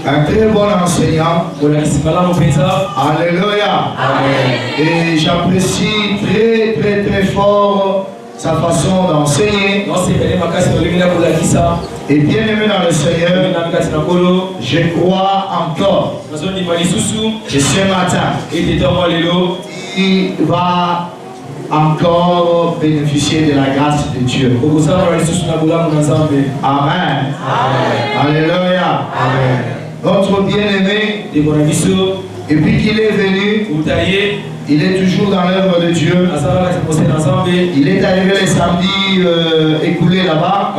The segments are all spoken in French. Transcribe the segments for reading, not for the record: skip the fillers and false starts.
Un très bon enseignant. Alléluia. Et j'apprécie très fort sa façon d'enseigner. Et bien aimé dans le Seigneur, je crois encore que ce matin, il va encore bénéficier de la grâce de Dieu. Amen. Alléluia. Notre bien-aimé, depuis qu'il est venu, il est toujours dans l'œuvre de Dieu. Il est arrivé le samedi écoulé là-bas.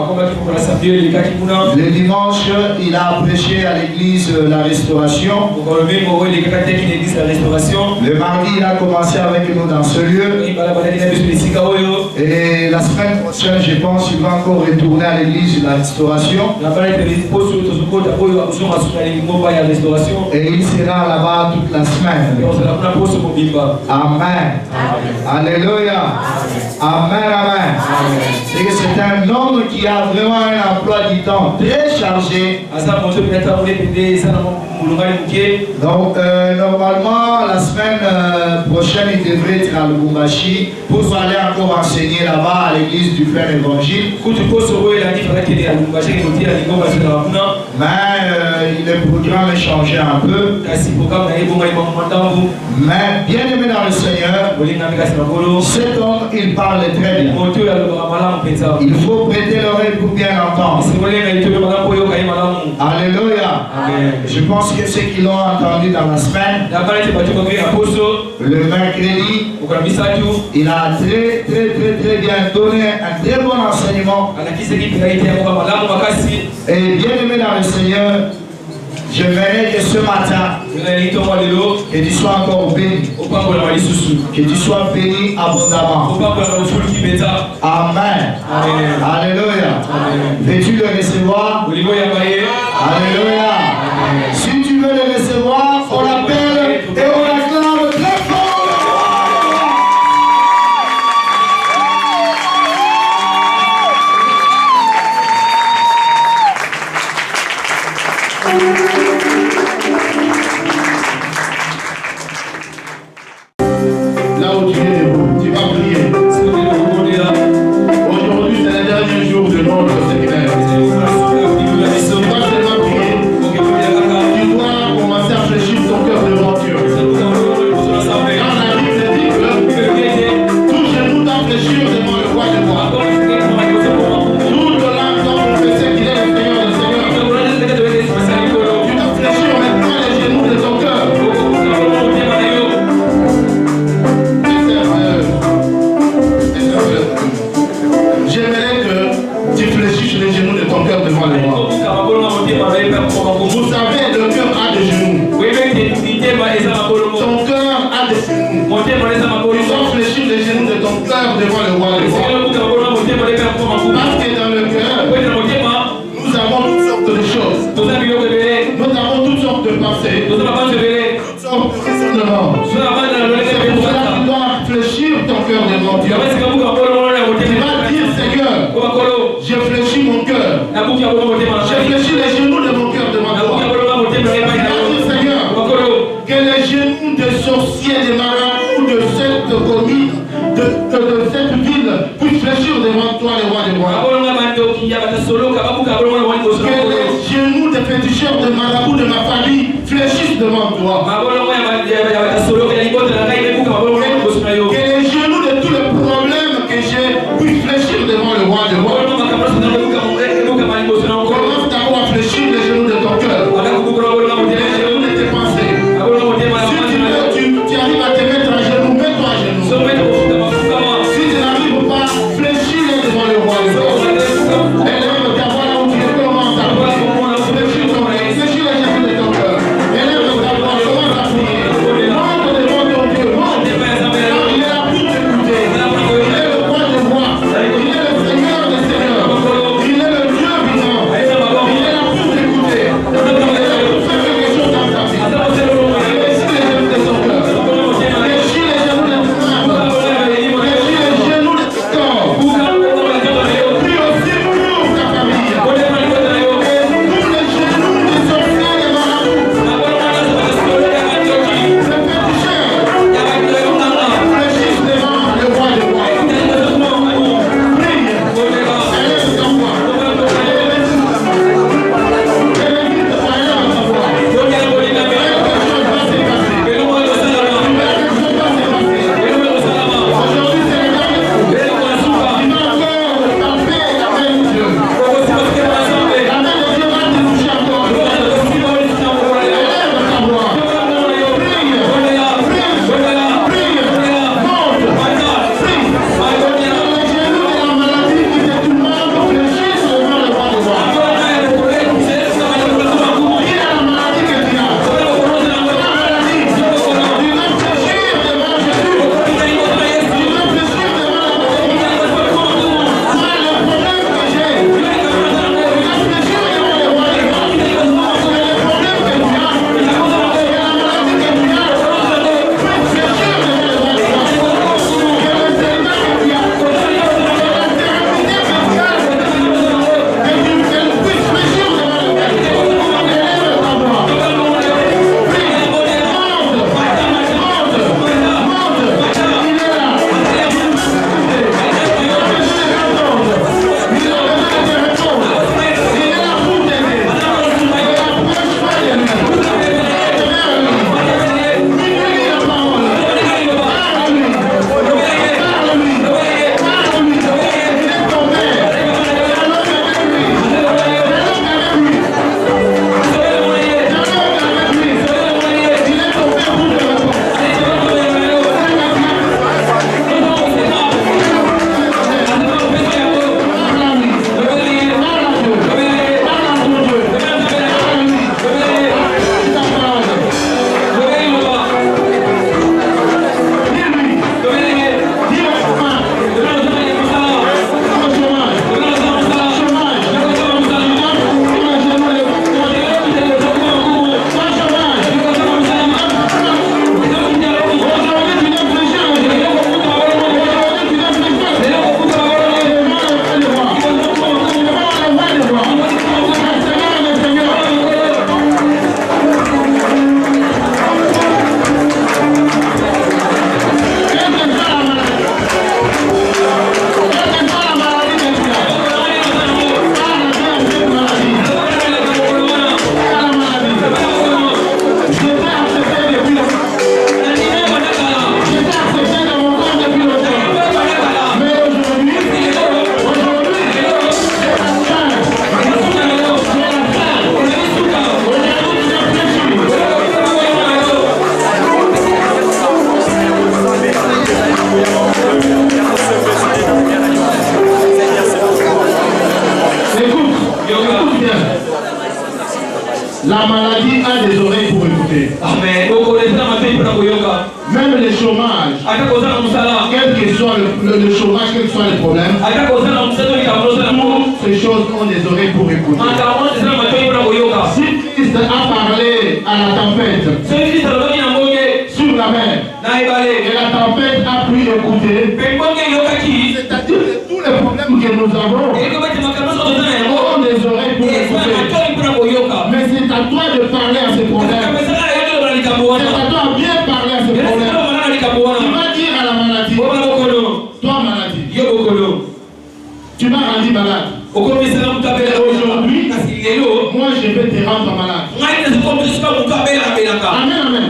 Le dimanche, il a prêché à l'église la restauration. Le mardi, il a commencé avec nous dans ce lieu. Et la semaine prochaine, je pense qu'il va encore retourner à l'église de la restauration. Et il sera là-bas toute la semaine. Amen. Alléluia. Amen. C'est un homme qui a vraiment un emploi du temps très chargé. Donc normalement la semaine prochaine il devrait être à Lubumbashi pour aller encore enseigner là-bas à l'église du Frère Évangile. Mais le programme est changé un peu. Mais bien aimé dans le Seigneur, cet homme il parle très bien. Il faut prêter l'oreille pour bien l'entendre. Alléluia. Je pense que ceux qui l'ont entendu dans la semaine, le mercredi, il a très bien donné un très bon enseignement. Et bien aimé dans le Seigneur, j'aimerais que ce matin, que tu sois encore béni, que tu sois béni abondamment. Amen. Alléluia. Veux-tu le recevoir? Alléluia. Si tu veux le recevoir, on l'appelle et on l'acclame très fort. Là où tu es debout, tu vas prier. Aujourd'hui, c'est le dernier jour de notre séminaire. Tu vas seulement prier. Tu dois commencer à fléchir ton cœur devant Dieu. Quand la Bible dit que tout genou doit fléchir devant le roi de roi. Toute langue doit confesser qu'il est le Seigneur des Seigneurs. Tu dois fléchir maintenant les genoux de ton cœur. J'aimerais que tu fléchisses les genoux de ton cœur devant le roi. Vous savez, le cœur a des genoux. Ton cœur a des genoux. Tu dois fléchir les genoux de ton cœur devant le roi. Parce que dans le cœur, nous avons toutes sortes de choses. Nous avons toutes sortes de pensées. Toutes sortes de raisonnements. C'est pour cela que tu dois fléchir ton cœur devant Dieu. Tu vas dire, Seigneur, j'ai fléchi mon cœur. J'ai fléchi les genoux de mon cœur devant toi. Tu vas dire, Seigneur, que les genoux des sorciers, des marabouts de cette commune, de cette ville, puissent fléchir devant toi, le roi des rois. Que les genoux des féticheurs, des marabouts de ma famille fléchissent devant toi. Que les genoux de tous les problèmes que j'ai puissent fléchir devant le roi des rois. Commence d'abord à fléchir les genoux de ton cœur, les genoux de tes pensées. Si tu arrives à te mettre à genoux, mets-toi à genoux. Si tu n'arrives pas, fléchis-les devant le roi des rois. Élève ta voix là où tu es, commence à prier. Fléchis les genoux de ton cœur. Élève ta voix, commence à prier. soient les problèmes, toutes ces choses ont des oreilles pour écouter. Si Christ a parlé à la tempête sur la mer, et la tempête a pu écouter, c'est-à-dire que tous les problèmes que nous avons ont des oreilles pour écouter. Mais c'est à toi de parler à ces problèmes. C'est à toi de bien parler à ces problèmes. Tu vas dire à la maladie, toi maladie, tu m'as rendu malade. Aujourd'hui, moi je vais te rendre malade. Amen, amen.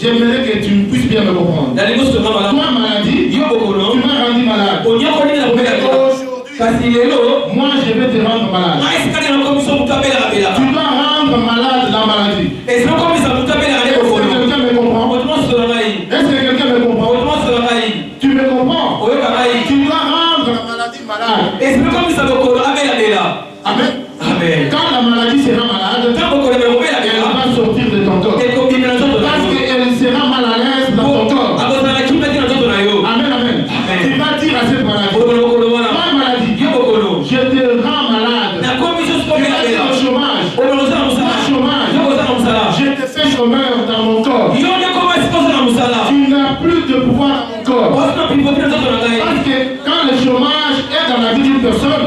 J'aimerais que tu puisses bien me comprendre. Toi maladie, tu m'as rendu malade. Aujourd'hui, moi je vais te rendre malade. Tu dois rendre malade la maladie. Est-ce que quelqu'un me comprend? Est-ce que quelqu'un me comprend? Tu me comprends? Tu dois rendre la maladie malade. Amen. Quand la maladie sera malade, elle va sortir de ton corps. Parce qu'elle sera mal à l'aise dans ton corps. Amen, amen. Tu vas dire à cette maladie, toi maladie, je te rends malade. Tu vas dire au chômage, je te fais chômeur dans mon corps. Tu n'as plus de pouvoir dans mon corps. Parce que quand le chômage est dans la vie d'une personne,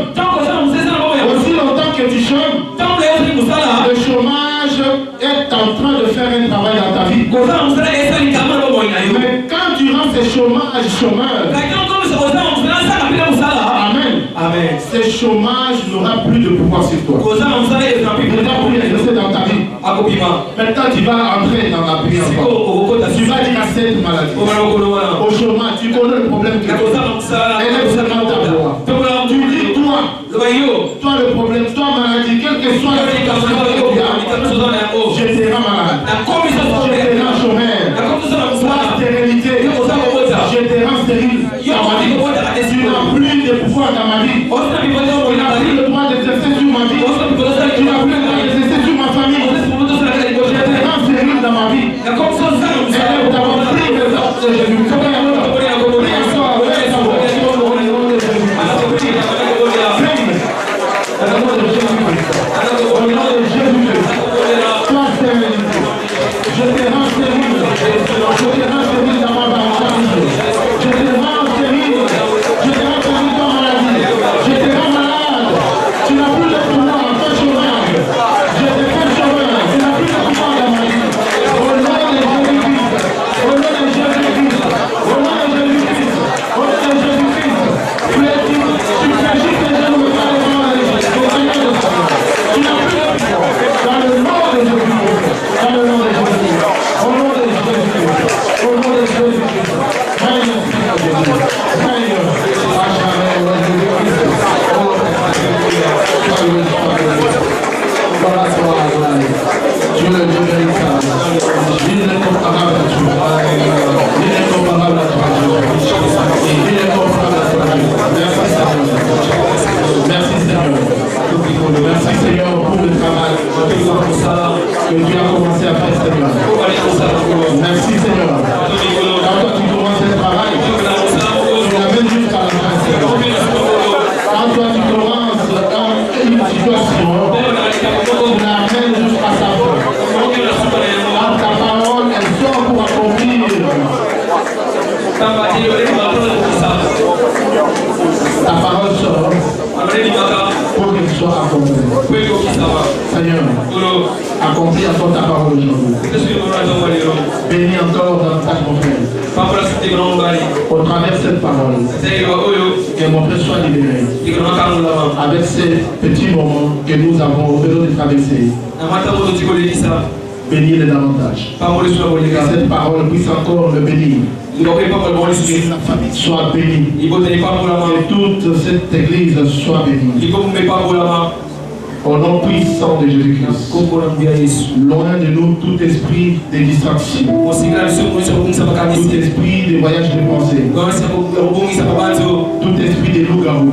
aussi longtemps que tu chômes, le chômage est en train de faire un travail dans ta vie. Mais quand tu rends ce chômeur, amen, ce chômage n'aura plus de pouvoir sur toi. Il n'aura plus exercer dans ta vie. Maintenant tu vas entrer dans la prière. Tu vas dire à cette maladie, au chômage, tu connais le problème que tu as. Elle est seulement ta voix. Tu dis toi le problème, toi maladie, quelle que soit la situation que tu as, je te rends malade. Je te rends chômeur. Toi stérilité, je te rends stérile dans ma vie. Tu n'as plus de pouvoir dans ma vie. Tu n'as plus le droit d'exercer sur ma vie. Tu n'as plus le droit d'exercer sur ma famille. Je te rends stérile dans ma vie. Et nous t'avons pris le sang de Jésus. Avec ces petits moments que nous avons besoin de traverser, bénis-les davantage. Que cette parole puisse encore le bénir. Que sa famille soit bénie. Que toute cette église soit bénie. Au nom puissant de Jésus-Christ. Loin de nous tout esprit de distraction. Tout esprit de voyage de pensée. Tout esprit de loup-garou.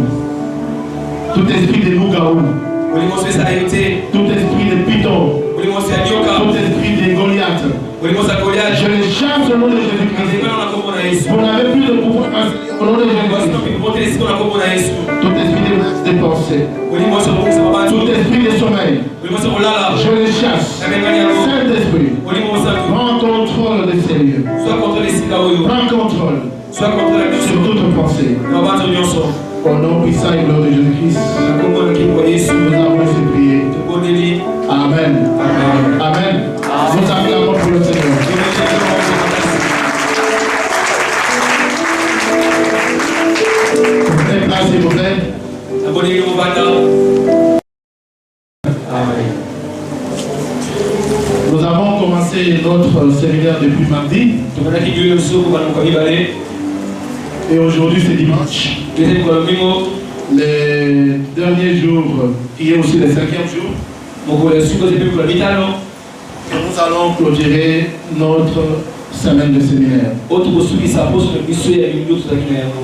Tout esprit de loup-garou. Tout esprit de python. Tout esprit de Goliath. Je les chasse au nom de Jésus-Christ. Vous n'avez plus de pouvoir au nom de Jésus-Christ. Tout esprit de pensée, tout esprit de sommeil, je les chasse. Saint-Esprit, prends contrôle de ces lieux. Prends contrôle sur toute pensée. Au nom puissant et glorieux de Jésus-Christ, nous avons laissé prier. Amen. Amen. Nous acclamons pour le Seigneur. Prenez place, s'il vous plaît. Nous avons commencé notre séminaire depuis mardi. Et aujourd'hui c'est dimanche. Les derniers jours, qui est aussi le 5e jour. Et nous allons clôturer notre semaine de séminaire.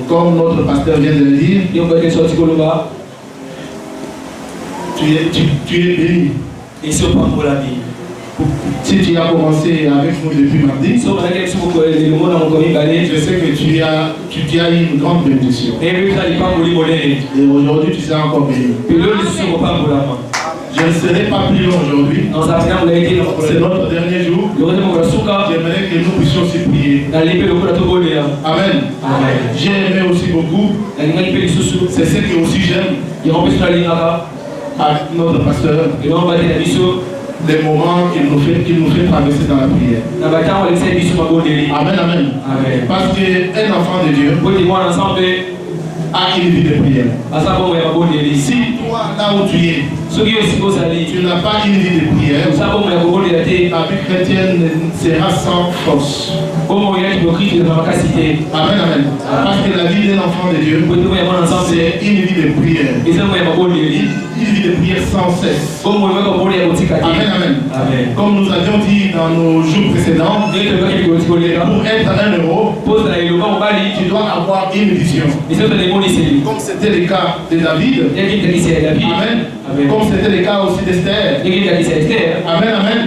Comme notre pasteur vient de le dire, tu es béni. Si tu as commencé avec nous depuis mardi, je sais que tu as eu une grande bénédiction. Et aujourd'hui tu seras encore béni. Je ne serai pas plus long aujourd'hui. C'est notre dernier jour. J'aimerais que nous puissions aussi prier. Amen. J'ai aimé aussi beaucoup. C'est ce que aussi j'aime avec notre pasteur. Les moments qu'il nous fait traverser dans la prière. Amen, amen. Parce qu'un enfant de Dieu a une vie de prière. Si toi, là où tu es, tu n'as pas une vie de prière, ta vie chrétienne sera sans force. Amen, amen. Parce que la vie d'un enfant de Dieu, c'est une vie de prière. Une vie de prière sans cesse. Amen, amen. Comme nous avions dit dans nos jours précédents, pour être un héros, tu dois avoir une vision. Comme c'était le cas de David. Amen. Comme c'était le cas aussi d'Esther. Amen, amen.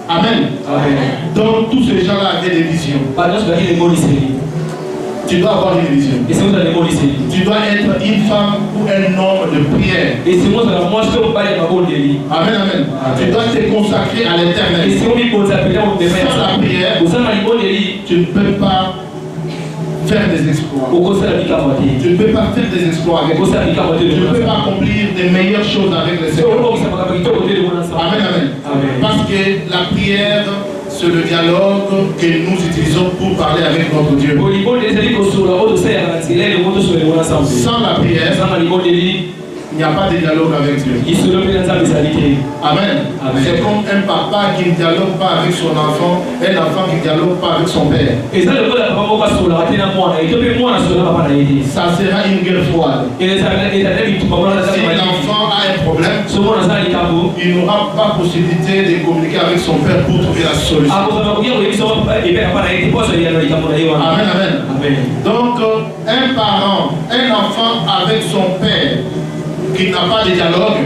Amen. Donc tous ces gens-là avaient des visions. Tu dois avoir une vision. Tu dois être une femme ou un homme de prière. Amen, amen. Tu dois te consacrer à l'éternel. Sans la prière, tu ne peux pas faire des exploits. Tu ne peux pas faire des exploits avec. Tu ne peux pas accomplir des meilleures choses avec le Seigneur. Amen, amen. Parce que la prière, c'est le dialogue que nous utilisons pour parler avec notre Dieu. Sans la prière, il n'y a pas de dialogue avec Dieu. Amen. C'est comme un papa qui ne dialogue pas avec son enfant, un enfant qui ne dialogue pas avec son père. Ça sera une guerre froide. Si l'enfant a un problème, il n'aura pas possibilité de communiquer avec son père pour trouver la solution. Amen, amen. Donc, un parent, un enfant avec son père, qui n'a pas de dialogue,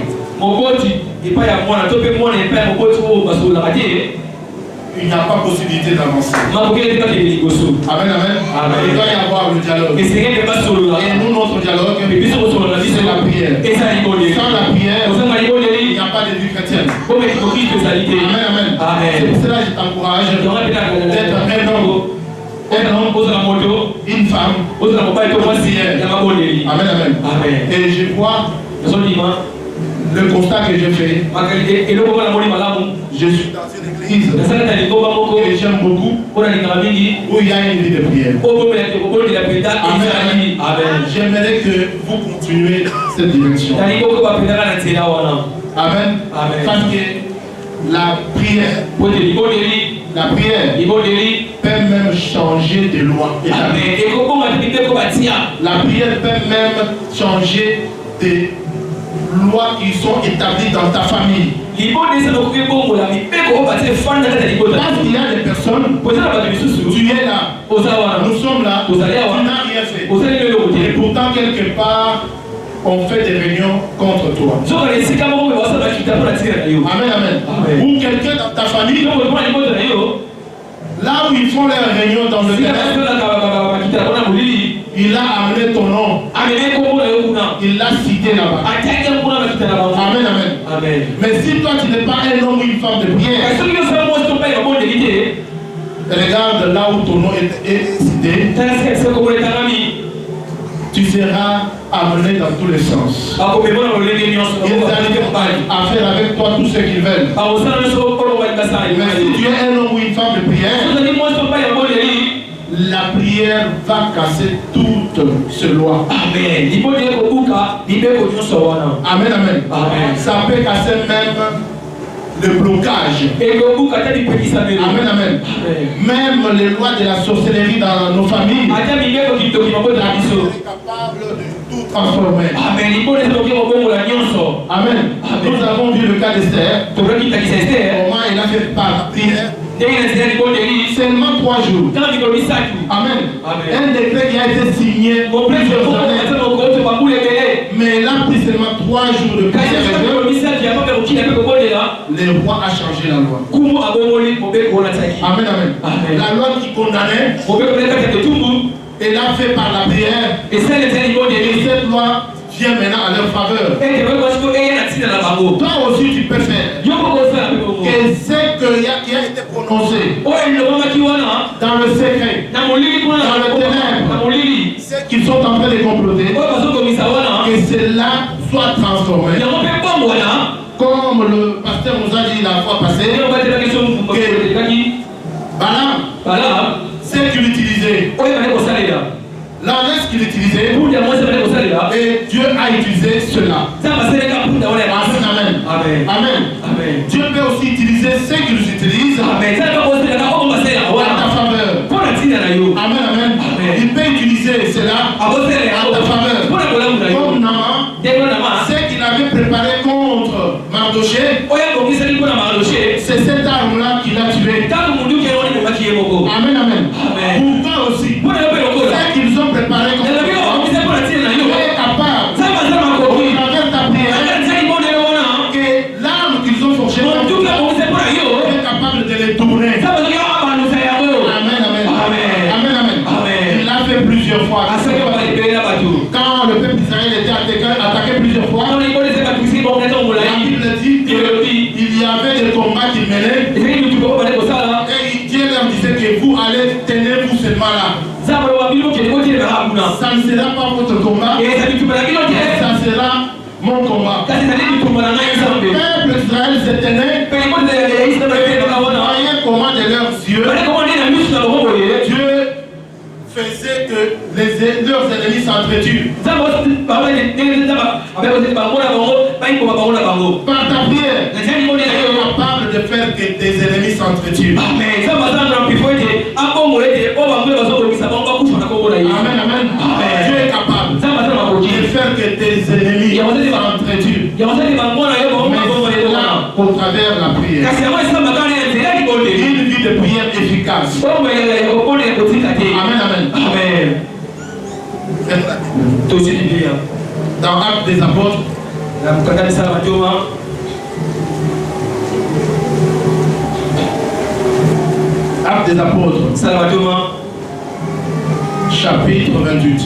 il n'y a pas possibilité d'avancer. Amen, amen. Il doit y avoir le dialogue. Et nous, notre dialogue, c'est la prière. Sans la prière, il n'y a pas de vie chrétienne. Amen, amen. C'est pour cela que je t'encourage d'être un homme, une femme, amen, amen. Et je vois le constat que j'ai fait. Je suis dans une église que j'aime beaucoup, où il y a une vie de prière. Amen, amen. J'aimerais que vous continuez dans cette direction. Amen. Parce que la prière peut même changer de loi. La prière peut même changer des lois qui sont établies dans ta famille. Parce qu'il y a des personnes, tu es là, nous sommes là, tu n'as rien fait. Et pourtant, quelque part, on fait des réunions contre toi. Amen, amen. Ou quelqu'un dans ta famille Là où ils font leurs réunions dans le ténèbre, il a amené ton nom. Il l'a cité là-bas. Amen, amen. Mais si toi tu n'es pas un homme ou une femme de prière, regarde là où ton nom est cité, tu seras amené dans tous les sens. Ils arriveront à faire avec toi tout ce qu'ils veulent. Mais si tu es un homme ou une femme de prière, la prière va casser toute ce loi. Amen. Amen, amen. Ça peut casser même le blocage. Amen, amen. Même les lois de la sorcellerie dans nos familles. On est capable de tout transformer. Amen. Nous avons vu le cas d'Esther. Comment il a fait par la prière. Seulement 3 jours. Amen. Un décret qui a été signé plusieurs années. Mais il a pris seulement 3 jours de prière. Le roi a changé la loi. Amen, amen. La loi qui condamnait, elle a fait par la prière. Et cette loi vient maintenant à leur faveur. Toi aussi tu peux faire. Que ce qui a été prononcé dans le secret, dans le ténèbre, ceux qui sont en train de comploter, que cela soit transformé. Comme le pasteur nous a dit la fois passée, que Balaam, c'est qu'il utilisait. L'adresse qu'il utilisait, et Dieu a utilisé cela. Amen, amen. Amen. Dieu peut aussi utiliser ce qu'il utilise à ta faveur. Amen, amen. Il peut utiliser cela à ta faveur. Comme Naaman, ce qu'il avait préparé contre Mardoché, c'est cette arme-là qu'il a tué. Amen, amen. Pourquoi aussi, ce qu'ils ont préparé contre toi, tu es capable, au travers de ta prière, que l'arme qu'ils ont forgée, tu es capable de les tourner. Amen, amen. Amen, amen. Il l'a fait plusieurs fois. Quand le peuple d'Israël était attaqué plusieurs fois, la Bible dit qu'il y avait des combats qui menaient. Et Dieu leur disait que vous allez tenir vous seulement là. Ça ne sera pas votre combat, ça sera mon combat. Le peuple d'Israël se tenait, voyait comment de leurs yeux, Dieu faisait que leurs ennemis s'entretuent. Par ta prière, tu es capable de faire que tes ennemis s'entretuent. Amen, amen. Dieu est capable de faire que tes ennemis s'entretuent. Mais c'est là au travers de la prière. Une vie de prière efficace. Amen, amen. Dans Actes des Apôtres, Actes des Apôtres, chapitre 28.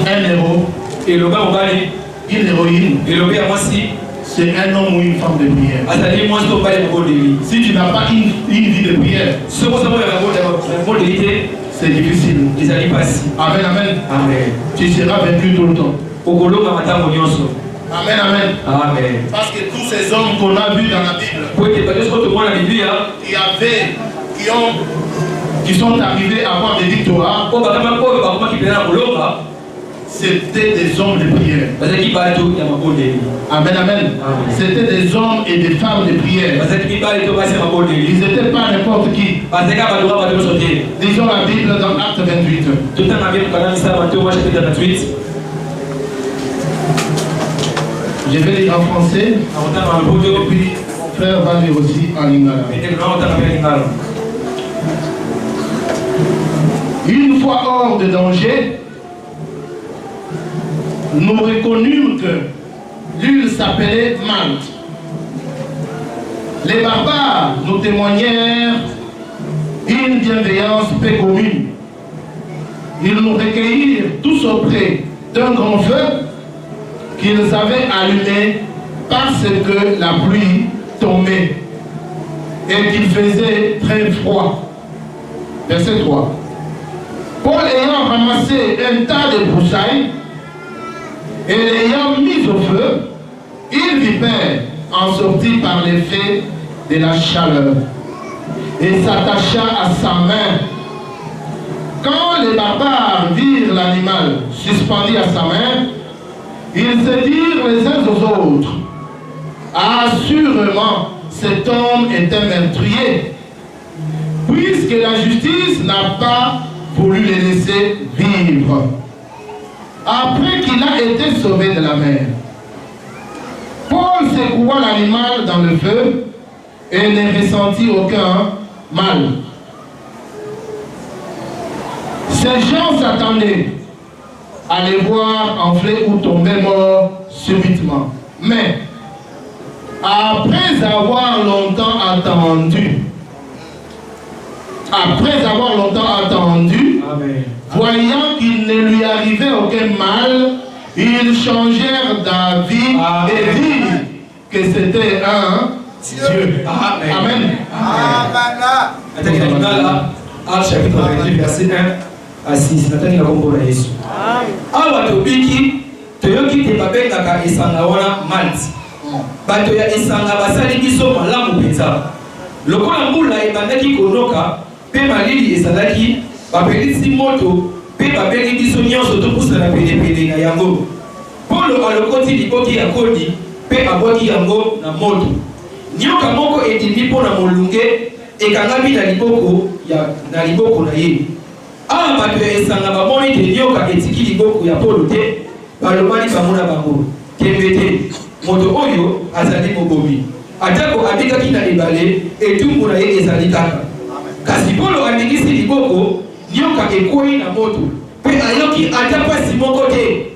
Un héros, une héroïne, c'est un homme ou une femme de prière. Si tu n'as pas une vie de prière, c'est difficile. Amen, amen. Tu seras vaincu tout le temps. Amen, amen. Parce que tous ces hommes qu'on a vus dans la Bible, qui sont arrivés à avoir des victoires, c'était des hommes de prière. Amen, amen. C'était des hommes et des femmes de prière. Ils n'étaient pas n'importe qui. Lisons la Bible dans Acte 28. Je vais lire en français. Et puis mon frère va lire aussi en lingala. Une fois hors de danger, nous reconnûmes que l'île s'appelait Malte. Les barbares nous témoignèrent une bienveillance peu commune. Ils nous recueillirent tous auprès d'un grand feu qu'ils avaient allumé parce que la pluie tombait et qu'il faisait très froid. Verset 3. Paul ayant ramassé un tas de broussailles et l'ayant mis au feu, il vit Père en sortit par l'effet de la chaleur et s'attacha à sa main. Quand les barbares virent l'animal suspendu à sa main, ils se dirent les uns aux autres: assurément, cet homme était meurtrier, puisque la justice n'a pas voulu les laisser vivre. Après qu'il a été sauvé de la mer, Paul secoua l'animal dans le feu et ne ressentit aucun mal. Ces gens s'attendaient à les voir enfler ou tomber morts subitement. Mais, après avoir longtemps attendu, Amen. Voyant qu'il ne lui arrivait aucun mal, ils changèrent d'avis et dirent que c'était un Dieu. Amen. Actes chapitre 28, verset 1 à 6. Natani na kombo na Yesu. Awa tobiki toyoki te babengaka esanga wana Malte. Bato ya esanga basali biso malamu penza. Lokola mbula ebandaki konoka pe malili ezalaki bapelisi moto pe babengi biso nyonso topusana pene na yango. Polo alokoti liboki ya kodi pe abwaki yango na moto. Nyoka moko edimi mpo na molunge ekangami na liboko na ye. Awa bato ya esanga bamoni te nyoka etiki liboko ya Polo te, balobani bango na bango: tembe te, moto oyo azali mobomi. Atako abikaki na ebale, etumbu na ye ezali kaka. Kasi Polo amingisi liboko, nyoka ekwei na moto, pe ayoki ata pasi moko te.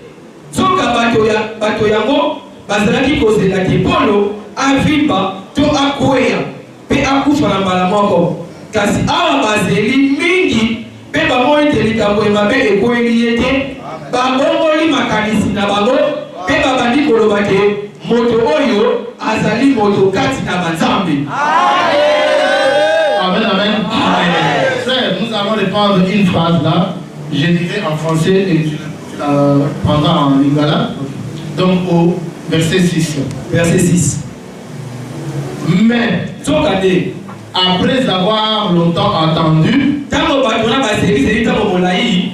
Soka bato yango bazalaki kozela te Polo avimba to akweya pe akufa na mbala moko. Kasi awa bazeli mingi pe bamoni te likambo emabe ekweli ye te, babongoli makanisi na bango pe babandi koloba te moto oyo azali moto kati na banzambe. Amen, amen. Amen. Frère, nous allons reprendre une phrase là, je dirai en français et tu prendras en lingala. Donc au verset 6. Verset 6. Mais après avoir longtemps attendu,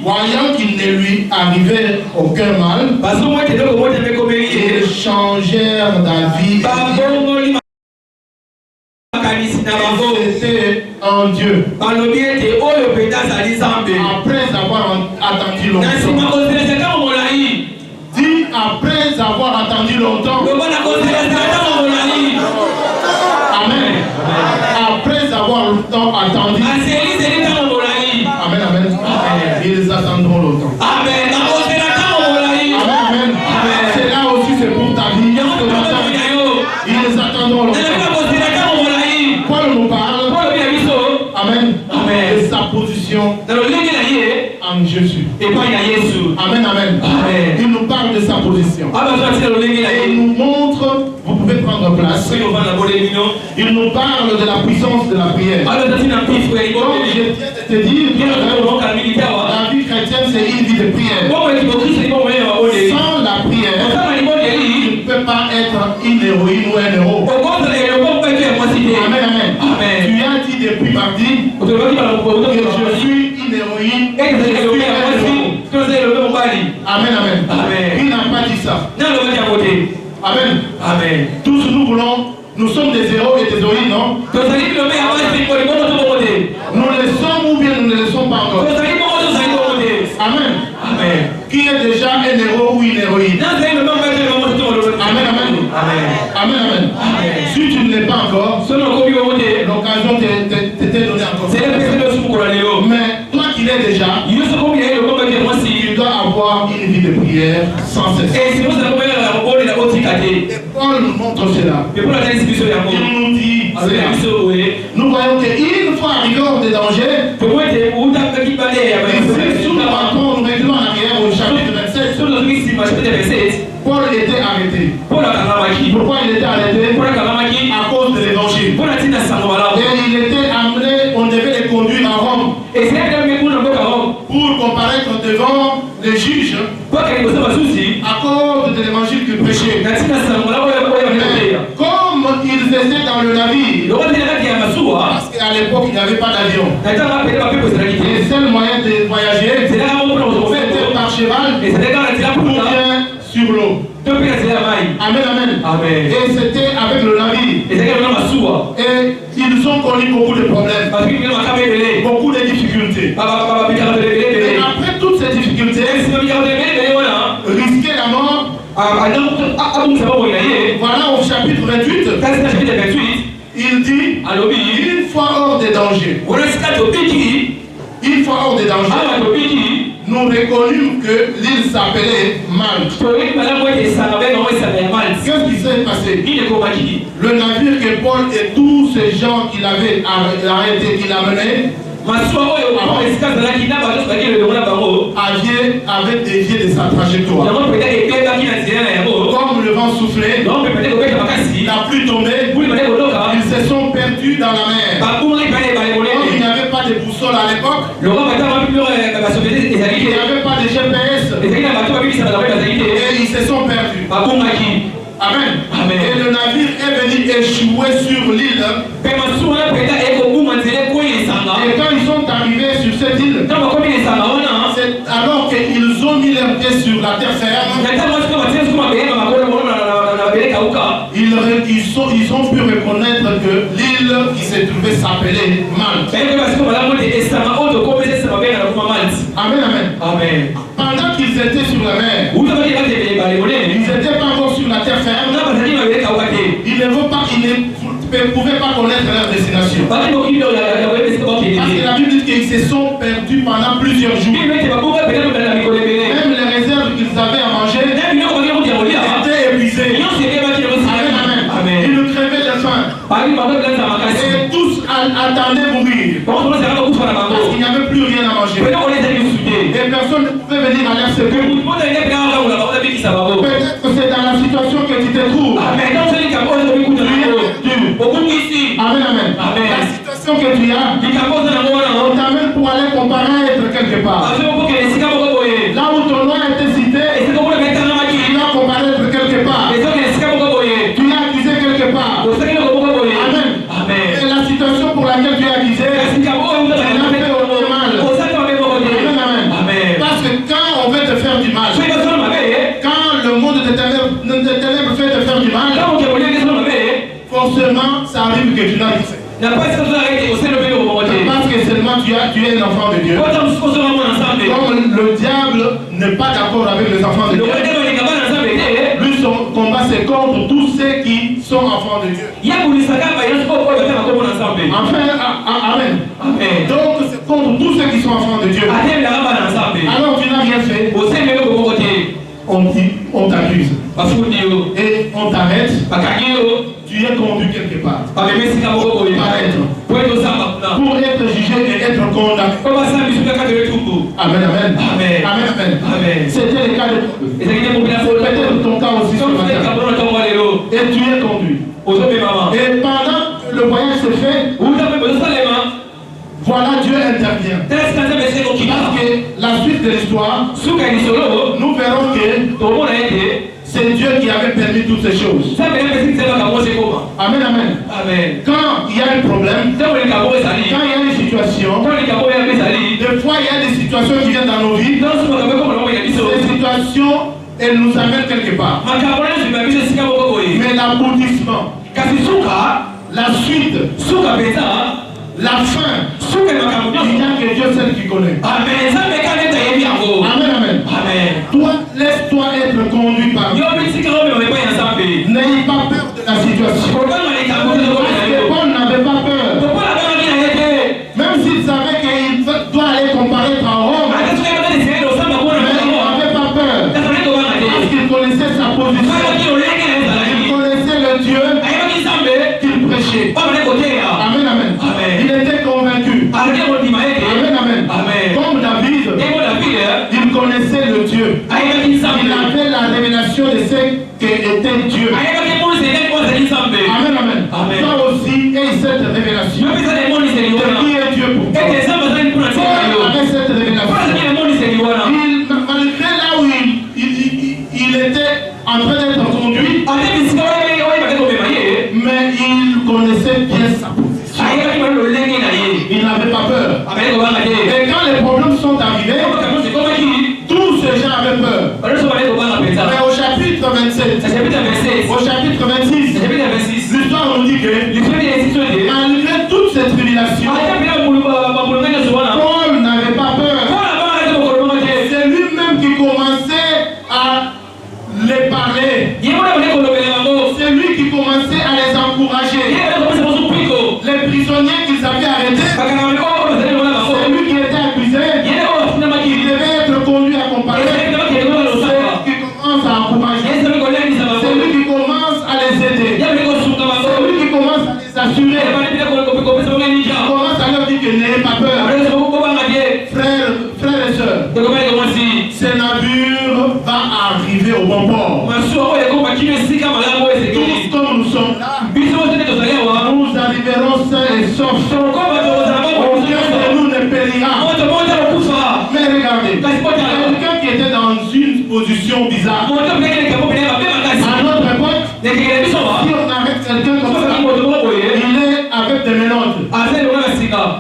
voyant qu'il ne lui arrivait aucun mal, ils changèrent d'avis. C'était un Dieu. Après avoir attendu longtemps. Dit après avoir attendu longtemps. Amen. Après avoir longtemps attendu. Amen, amen. Ils attendront longtemps. Amen. Amen. C'est là aussi, c'est pour ta vie. Ils attendront longtemps. Paul nous parle. Amen. De sa position en Jésus. Amen, amen. Il nous parle de sa position. Et il nous montre, vous pouvez prendre place. Il nous parle de la puissance de la prière. Donc je viens de te dire, la vie chrétienne c'est une vie de prière. Sans la prière, il ne peut pas être une héroïne ou un héros. Amen, amen. Tu as dit depuis mardi que je suis une héroïne et je suis un héros. Amen, amen. Il n'a pas dit ça. Amen. Amen. Tous nous voulons, nous sommes des héros et des héroïnes, non? Nous le sommes ou bien nous ne le sommes pas encore? Amen. Amen. Qui est déjà un héros ou une héroïne? Amen, amen. Amen, amen. Si tu ne l'es pas encore, l'occasion t'était donnée encore. Mais toi qui l'es déjà, tu dois avoir une vie de prière sans cesse. Et Paul nous montre cela. Il nous dit, nous voyons qu'une fois arrivé hors des dangers, si nous reculons en arrière au chapitre 27, Paul était arrêté. Pourquoi il était arrêté? À cause de l'évangile. Et il était amené, on devait les conduire à Rome pour comparaître devant les juges à cause de l'évangile qu'il prêchait. Comme ils étaient dans le navire, parce qu'à l'époque il n'y avait pas d'avion, le seul moyen de voyager c'était par cheval ou bien sur l'eau. Amen, amen. Et c'était avec le navire. Et ils ont connu beaucoup de problèmes, beaucoup de difficultés. Et après toutes ces difficultés, risquer la mort. Voilà au chapitre 28, il dit, une fois hors des dangers, nous reconnûmes que l'île s'appelait Malte. Qu'est-ce qui s'est passé? Le navire que Paul et tous ces gens qu'il avait arrêtés, qu'il amenait, avait dévié de sa trajectoire. Comme le vent soufflait, la pluie tombée, ils se sont perdus dans la mer. Comme il n'y avait pas de boussole à l'époque, il n'y avait pas de GPS, et ils se sont perdus. Amen. Et le navire est venu échouer sur l'île. Et quand ils sont arrivés sur cette île, c'est alors qu'ils ont mis leurs pieds sur la terre ferme, ils ont pu reconnaître que l'île qui se trouvait s'appelait Malte. Amen, amen. Pendant qu'ils étaient sur la mer, ils n'étaient pas encore sur la terre ferme. Ils ne pouvaient pas connaître leur destination. Parce que la Bible dit qu'ils se sont perdus pendant plusieurs jours. Même les réserves qu'ils avaient à manger étaient épuisées. Amen. Ils crevaient de faim. Et tous attendaient mourir. Parce qu'il n'y avait plus rien à manger. Et personne ne pouvait venir à leur secours. Peut-être que c'est dans la situation que tu te trouves. Amen, amen. La situation que tu as, on t'amène pour aller comparaître quelque part. Là où ton nom a été cité, tu vas comparaître quelque part. Tu es accusé quelque part. Amen. Et la situation pour laquelle tu es accusé, tu n'as fait aucun mal. Amen. Parce que quand on veut te faire du mal, quand le monde de ténèbres fait te faire du mal, forcément, ça arrive que tu n'as rien fait. Parce que seulement tu es un enfant de Dieu. Comme le diable n'est pas d'accord avec les enfants de Dieu, lui son combat c'est contre tous ceux qui sont enfants de Dieu. Enfin, amen. Donc c'est contre tous ceux qui sont enfants de Dieu. Alors tu n'as rien fait. On t'accuse et on t'arrête. Tu es conduit quelque part pour être jugé et être condamné. Amen. C'était le cas de peut-être ton cas aussi ce matin. Et tu es conduit. Et pendant que le voyage se fait, voilà, Dieu intervient. Parce que la suite de l'histoire, nous verrons que c'est Dieu qui avait permis toutes ces choses. Amen. Quand il y a un problème, quand il y a une situation, des fois il y a des situations qui viennent dans nos vies. Ces situations, elles nous amènent quelque part. Mais l'aboutissement, la suite, la fin, il n'y a que Dieu seul qui connaît. Amen. Toi, laisse-toi être conduit par Dieu. N'ayez pas peur de la situation. Parce que Paul n'avait pas peur. Même s'il savait qu'il doit aller comparaître en Rome, mais il n'avait pas peur. révélation de ce qu'était Dieu. Amen, amen. Toi aussi, aie cette révélation. De qui est Dieu pour toi. Avec cette révélation. Malgré là où il était en train d'être conduit, mais il connaissait bien sa position. Il n'avait pas peur. Et quand les problèmes sont arrivés, tous ces gens avaient peur. Mais au chapitre 27, au chapitre 26, l'histoire nous dit que malgré toutes ces tribulations, Paul n'avait pas peur. C'est lui-même qui commençait à les parler. C'est lui qui commençait à les encourager. Les prisonniers qu'ils avaient arrêtés, c'est lui qui était accusé. Il devait être conduit à comparaître. C'est lui qui commence à encourager. C'est lui qui commence à les aider. C'est lui qui commence à les assurer. Il commence à leur dire que n'ayez pas peur. Frères et sœurs, ce navire va arriver au bon port. Tous comme nous sommes là, nous arriverons sains et saufs. Aucun de nous ne périra. Mais regardez, quelqu'un qui était dans une position bizarre, à notre époque, si on arrête quelqu'un comme ça, il est avec des menottes.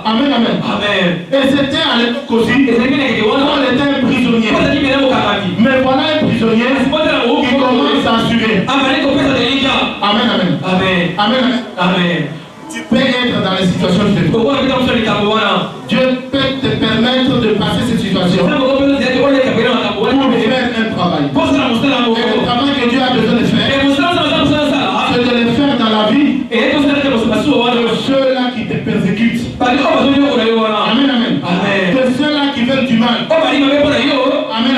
Amen, amen. Et c'était à l'époque aussi, on était un prisonnier. Mais voilà un prisonnier qui commence à assurer. Amen, amen. Amen. Tu peux être dans les situations de Dieu. Dieu peut te permettre de passer cette situation pour faire un travail. Et le travail que Dieu a besoin de faire, c'est de le faire dans la vie de ceux-là qui te persécutent. Amen, amen. De ceux-là qui veulent du mal. Amen,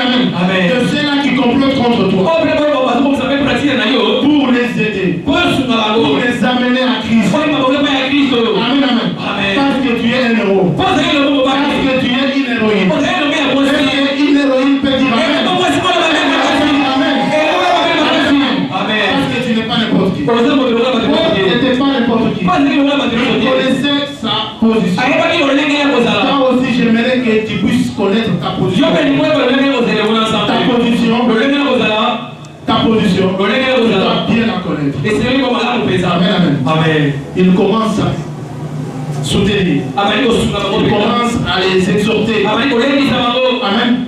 amen. De ceux-là qui complotent contre toi. Pour les aider. Pour les amener à Christ. Amen, amen. Parce que tu es un héros. Parce que tu es une héroïne. Parce qu'une héroïne peut dire amen. Parce que tu n'es pas n'importe qui. Paul n'était pas n'importe qui. Il connaissait sa position. Toi aussi, j'aimerais que tu puisses connaître ta position. Ta position, tu dois bien la connaître. Amen. Il commence à soutenir. Il commence à les exhorter. Amen.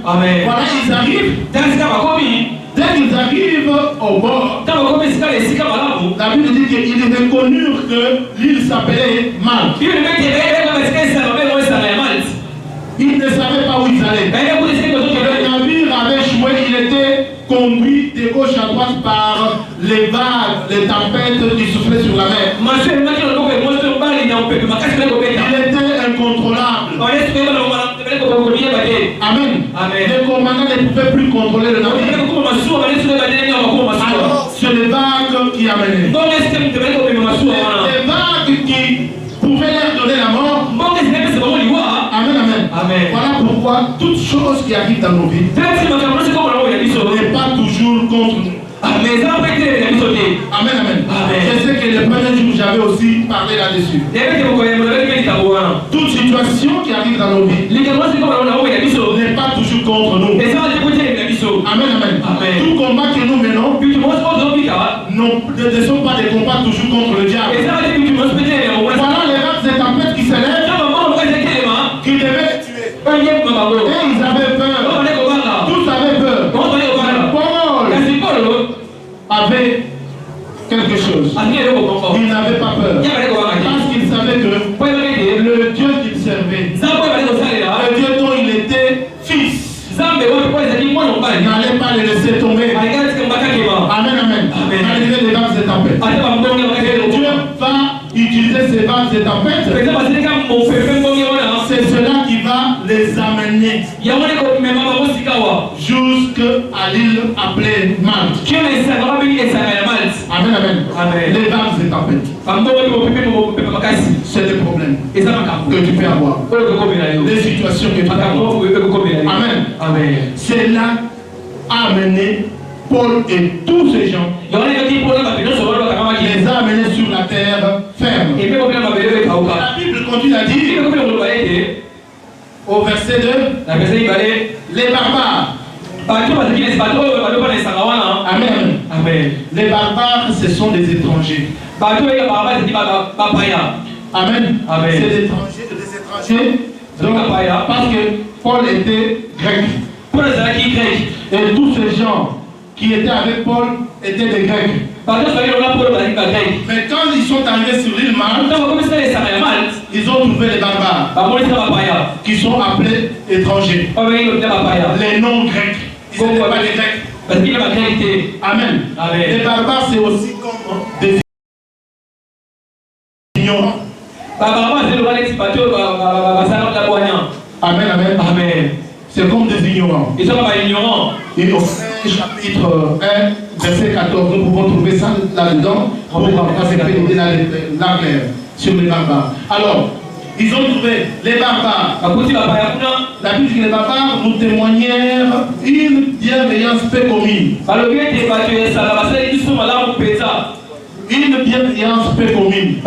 Voilà, ils arrivent. Dès qu'ils arrivent au bord, la Bible dit qu'ils reconnurent que l'île s'appelait Malte. Ils ne savaient pas où ils allaient. Le navire avait joué, il était conduit de gauche à droite par les vagues, les tempêtes qui soufflaient sur la mer. Il était incontrôlable. Amen. Les commandants ne pouvaient plus contrôler le navire. Alors, c'est les vagues qui amenaient. Les vagues qui pouvaient leur donner la mort. Amen, amen. Voilà pourquoi toute chose qui arrive dans nos vies n'est pas toujours contre nous. Amen, amen. Je sais que le premier jour j'avais aussi parlé là-dessus. Toute situation qui arrive dans nos vies n'est pas toujours contre nous. Amen, amen. Tout combat que nous menons ne sont pas des combats toujours contre le diable. Voilà les vagues et tempêtes qui s'élèvent, qui devaient les tuer. Et ils avaient peur. Tous avaient peur. Paul avait quelque chose. Il n'avait pas peur. Parce qu'il savait que le Dieu qu'il servait, le Dieu dont il était fils, n'allait pas le laisser tomber. Amen, amen. Malgré les vagues et tempêtes. Dieu va utiliser ces vagues et tempêtes. C'est cela qui va les amener jusqu'à l'île appelée Malte. Amen, amen. Les vagues et tempêtes, c'est des problèmes que tu peux avoir, des situations que tu peux avoir. Amen. Cela a amené Paul et tous ces gens les a amenés sur la terre ferme. La Bible continue à dire au verset 2, les barbares. Amen. Amen. Les barbares, ce sont des étrangers. Amen. Amen. C'est des étrangers. Donc, parce que Paul était grec. Et tous ces gens qui étaient avec Paul étaient des Grecs. Mais quand ils sont arrivés sur l'île Malte, ils ont trouvé les barbares qui sont appelés étrangers. Les non-grecs. Ils n'étaient pas des Grecs. Amen. Les barbares, c'est aussi comme des ignorants. Amen, amen. Amen. C'est comme des ignorants. Ils sont pas ignorants. Et au chapitre 1, verset 14, nous pouvons trouver ça là-dedans pour répéter la claire sur les barbares. Alors, ils ont trouvé les barbares. La Bible dit que les barbares nous témoignèrent une bienveillance peu commune. Une bienveillance peu commune.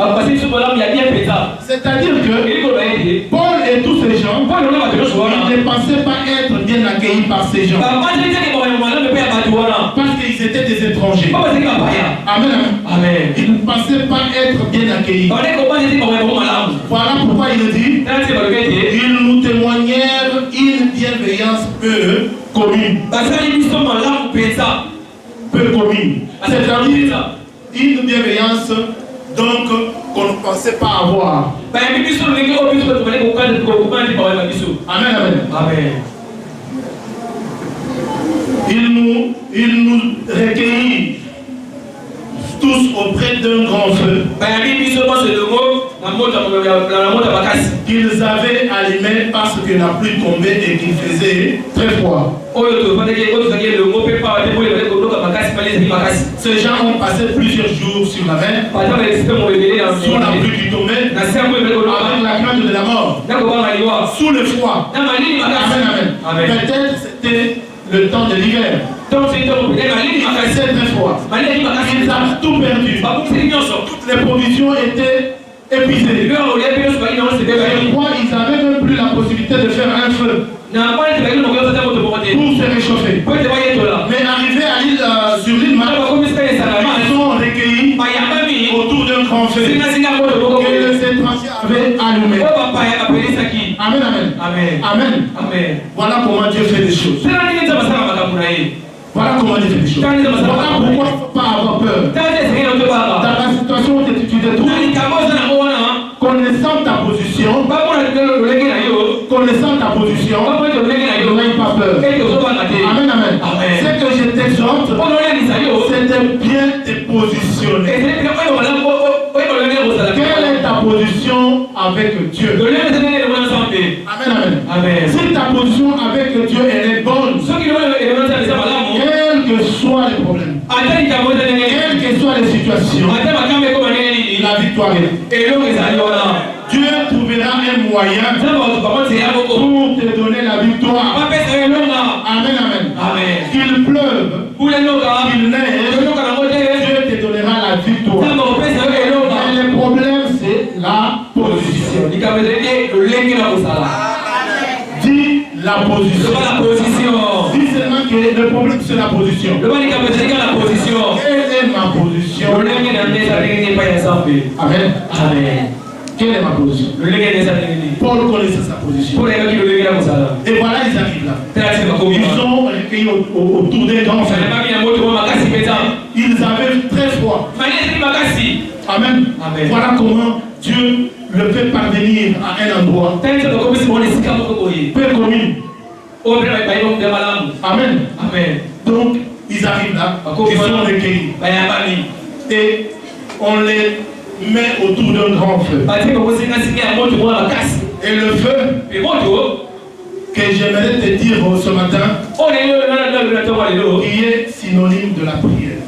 C'est-à-dire que Paul et tous ces gens, ils ne pensaient pas être bien accueillis par ces gens. Parce qu'ils étaient des étrangers. Amen. Amen. Ils ne pensaient pas être bien accueillis. Voilà pourquoi il dit, ils nous témoignèrent une bienveillance peu commune. Peu commune. C'est-à-dire une bienveillance donc qu'on ne pensait pas avoir. Amen, amen. Amen. Il nous recueillit tous auprès d'un grand feu qu'ils avaient allumé parce que la pluie tombait et qu'il faisait très froid. Ces gens ont passé plusieurs jours sur la mer, sous la pluie qui tombait, avec la crainte de la mort, sous le froid. Amen, amen. Peut-être c'était le temps de l'hiver. Il faisait très froid. Ils avaient tout perdu. Toutes les provisions étaient épuisées. Je crois qu'ils n'avaient même plus la possibilité de faire un feu pour se réchauffer. Mais arrivés à l'île, sur l'île Malte, ils sont recueillis autour d'un grand feu que les étrangers avaient allumé. Amen, amen. Amen. Voilà comment Dieu fait des choses. Voilà comment Dieu fait des choses. Voilà pourquoi il ne faut pas avoir peur. Dans la situation où tu te trouves, connaissant ta position, ne n'aie pas peur. Amen, amen. Ce que je t'exhorte, c'est de bien te positionner. Quelle est ta position avec Dieu? Amen, amen. Si ta position avec Dieu elle est bonne, quels que soient les problèmes, quelles que soient les situations, la victoire est là. Dieu trouvera un moyen pour te donner la victoire. Amen, amen. Qu'il pleuve, qu'il neige, Dieu te donnera la victoire. Mais le problème, c'est la position. Dis la position. Dis seulement que le problème, c'est la position. Quelle est ma position? Amen. Quelle est ma position? Paul connaissait sa position. Et voilà, ils arrivent là. Ils sont recueillis autour des grands frères. Ils avaient très froid. Amen. Voilà comment Dieu le fait parvenir à un endroit peu commun. Amen. Donc, ils arrivent là. Ils sont recueillis. Et on les met autour d'un grand feu. Et le feu que j'aimerais te dire ce matin, qui est synonyme de la prière.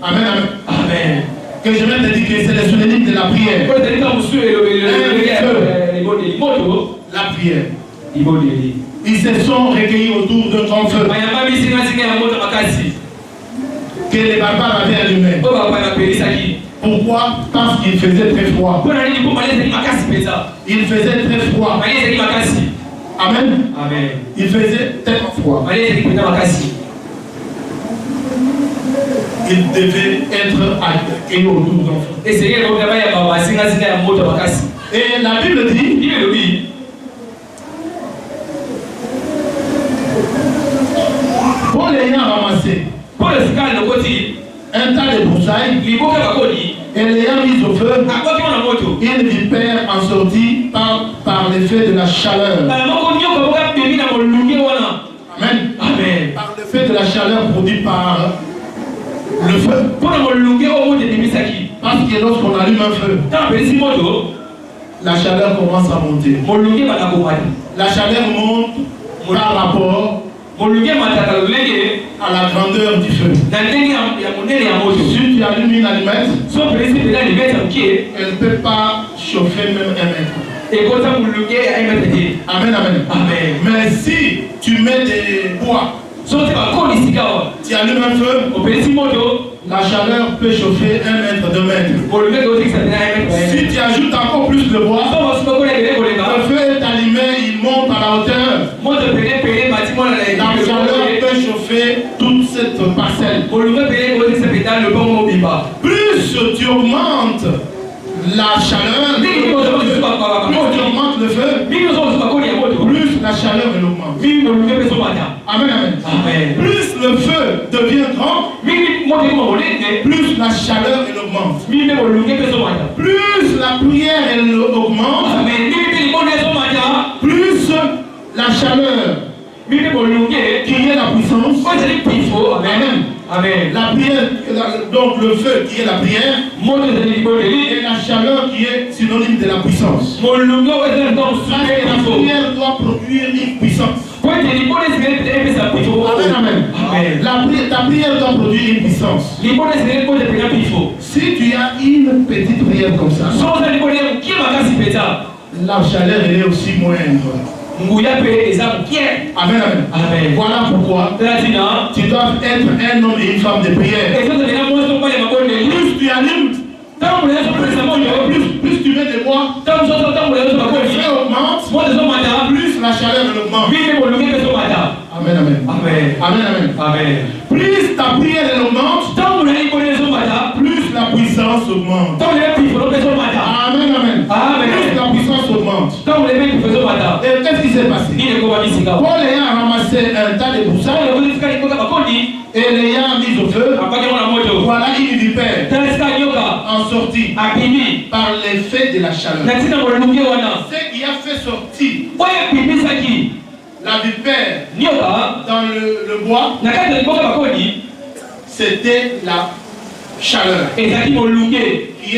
Amen, amen. Que j'aimerais te dire que c'est le synonyme de la prière. La prière. Ils se sont recueillis autour d'un grand feu. que les barbares avaient allumé. Pourquoi? Parce qu'il faisait très froid. Il faisait très froid. Amen. Amen. Il faisait tellement froid. Il devait être accueilli autour d'enfants. Et la Bible dit, Paul ayant ramassé un tas de broussailles et l'ayant mis au feu, une vipère en sortit par l'effet de la chaleur. Amen. Amen. Par l'effet de la chaleur produite par le feu. Parce que lorsqu'on allume un feu, la chaleur commence à monter. La chaleur monte par rapport à la grandeur du feu. Si tu allumes une allumette, elle ne peut pas chauffer même un mètre. Amen, amen. Mais si tu mets des bois, tu allumes un feu, la chaleur peut chauffer 1 mètre, 2 mètres. Si tu ajoutes encore plus de bois, le feu est allumé, il monte à la hauteur. La chaleur peut chauffer toute cette parcelle. Plus tu augmentes la chaleur, plus tu augmentes le feu, plus la chaleur augmente. Amen, amen. Plus le feu devient grand, plus la chaleur augmente. Plus la prière augmente, plus la chaleur qui est la puissance. Amen. Amen. La prière, donc le feu qui est la prière, et la chaleur qui est synonyme de la puissance. La prière doit produire une puissance. Amen, amen. Ta prière doit produire une puissance. Si tu as une petite prière comme ça, la chaleur elle est aussi moindre. Amen, amen. Voilà pourquoi tu dois être un homme et une femme de prière. Plus tu allumes, plus tu mets des bois, le feu augmente, plus la chaleur augmente. Amen, amen. Plus ta prière augmente, plus la puissance augmente. Amen. Plus la puissance augmente. Et qu'est-ce qui s'est passé? Paul ayant ramassé un tas de broussailles et l'ayant mis au feu, voilà une vipère en sortie par l'effet de la chaleur. Ce qui a fait sortir la vipère dans le bois, c'était la chaleur qui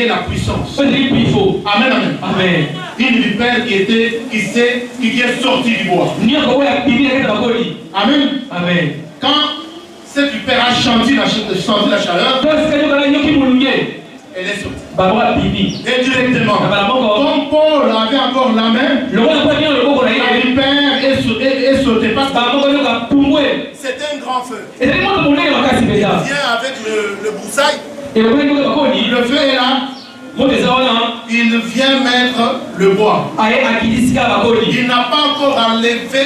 est la puissance. Amen, amen. Une vipère qui est sortie du bois. Amen. Quand cette vipère a senti la chaleur, elle est sortie. Et directement, comme Paul avait encore la main, la vipère est sautée parce que c'est un grand feu. Il vient avec le broussaille. Le feu est là. Il vient mettre le bois. Il n'a pas encore enlevé.